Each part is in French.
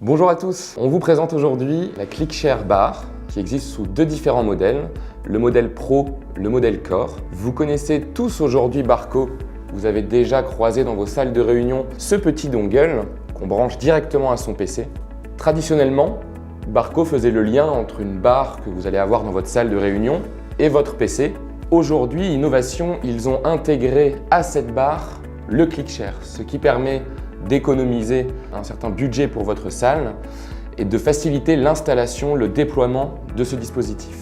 Bonjour à tous, on vous présente aujourd'hui la ClickShare Bar qui existe sous deux différents modèles, le modèle Pro, le modèle Core. Vous connaissez tous aujourd'hui Barco, vous avez déjà croisé dans vos salles de réunion ce petit dongle qu'on branche directement à son PC. Traditionnellement, Barco faisait le lien entre une barre que vous allez avoir dans votre salle de réunion et votre PC. Aujourd'hui, innovation, ils ont intégré à cette barre le ClickShare, ce qui permet d'économiser un certain budget pour votre salle et de faciliter l'installation, le déploiement de ce dispositif.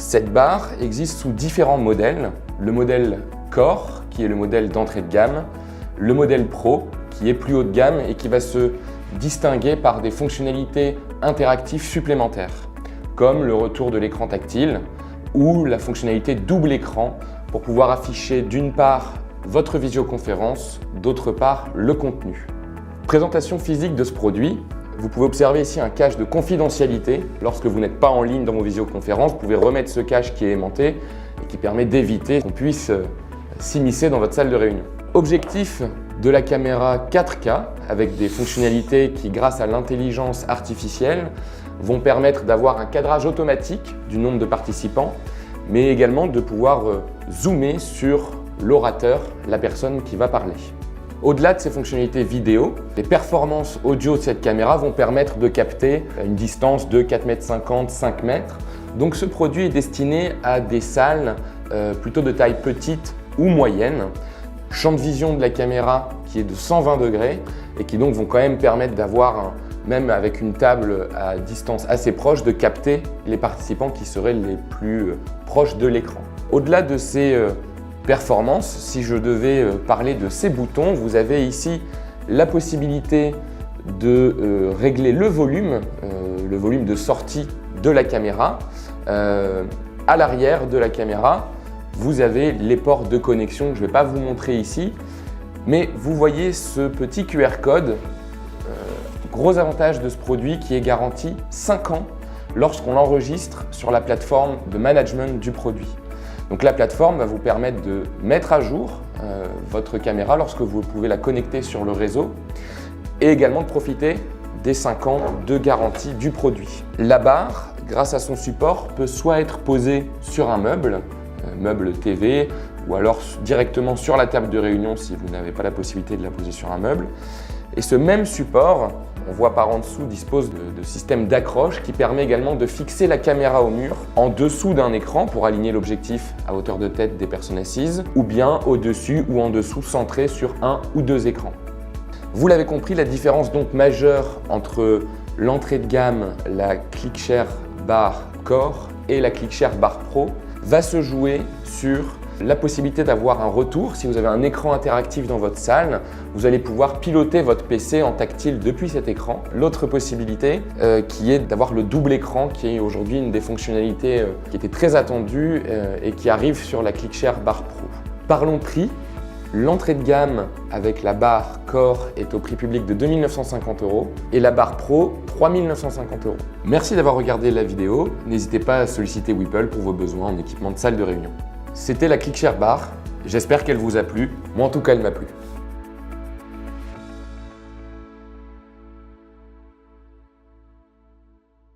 Cette barre existe sous différents modèles. Le modèle Core, qui est le modèle d'entrée de gamme, le modèle Pro, qui est plus haut de gamme et qui va se distinguer par des fonctionnalités interactives supplémentaires, comme le retour de l'écran tactile ou la fonctionnalité double écran pour pouvoir afficher d'une part votre visioconférence, d'autre part le contenu. Présentation physique de ce produit. Vous pouvez observer ici un cache de confidentialité. Lorsque vous n'êtes pas en ligne dans vos visioconférences, vous pouvez remettre ce cache qui est aimanté et qui permet d'éviter qu'on puisse s'immiscer dans votre salle de réunion. Objectif de la caméra 4K avec des fonctionnalités qui, grâce à l'intelligence artificielle, vont permettre d'avoir un cadrage automatique du nombre de participants, mais également de pouvoir zoomer sur l'orateur, la personne qui va parler. Au-delà de ces fonctionnalités vidéo, les performances audio de cette caméra vont permettre de capter une distance de 4,50 m, 5 mètres. Donc ce produit est destiné à des salles plutôt de taille petite ou moyenne. Champ de vision de la caméra qui est de 120 degrés et qui donc vont quand même permettre d'avoir, même avec une table à distance assez proche, de capter les participants qui seraient les plus proches de l'écran. Au-delà de ces performance, si je devais parler de ces boutons, vous avez ici la possibilité de régler le volume de sortie de la caméra. À l'arrière de la caméra, vous avez les ports de connexion que je ne vais pas vous montrer ici, mais vous voyez ce petit QR code. Gros avantage de ce produit qui est garanti 5 ans lorsqu'on l'enregistre sur la plateforme de management du produit. Donc la plateforme va vous permettre de mettre à jour votre caméra lorsque vous pouvez la connecter sur le réseau et également de profiter des 5 ans de garantie du produit. La barre, grâce à son support, peut soit être posée sur un meuble TV ou alors directement sur la table de réunion si vous n'avez pas la possibilité de la poser sur un meuble. Et ce même support, on voit par en dessous, dispose de systèmes d'accroche qui permet également de fixer la caméra au mur en dessous d'un écran pour aligner l'objectif à hauteur de tête des personnes assises ou bien au-dessus ou en dessous centré sur un ou deux écrans. Vous l'avez compris, la différence donc majeure entre l'entrée de gamme, la ClickShare Bar Core et la ClickShare Bar Pro va se jouer sur la possibilité d'avoir un retour. Si vous avez un écran interactif dans votre salle, vous allez pouvoir piloter votre PC en tactile depuis cet écran. L'autre possibilité qui est d'avoir le double écran, qui est aujourd'hui une des fonctionnalités qui était très attendue et qui arrive sur la ClickShare Bar Pro. Parlons prix. L'entrée de gamme avec la barre Core est au prix public de 2 950 € et la barre Pro 3 950 €. Merci d'avoir regardé la vidéo. N'hésitez pas à solliciter Whipple pour vos besoins en équipement de salle de réunion. C'était la ClickShare Bar, j'espère qu'elle vous a plu, moi en tout cas elle m'a plu.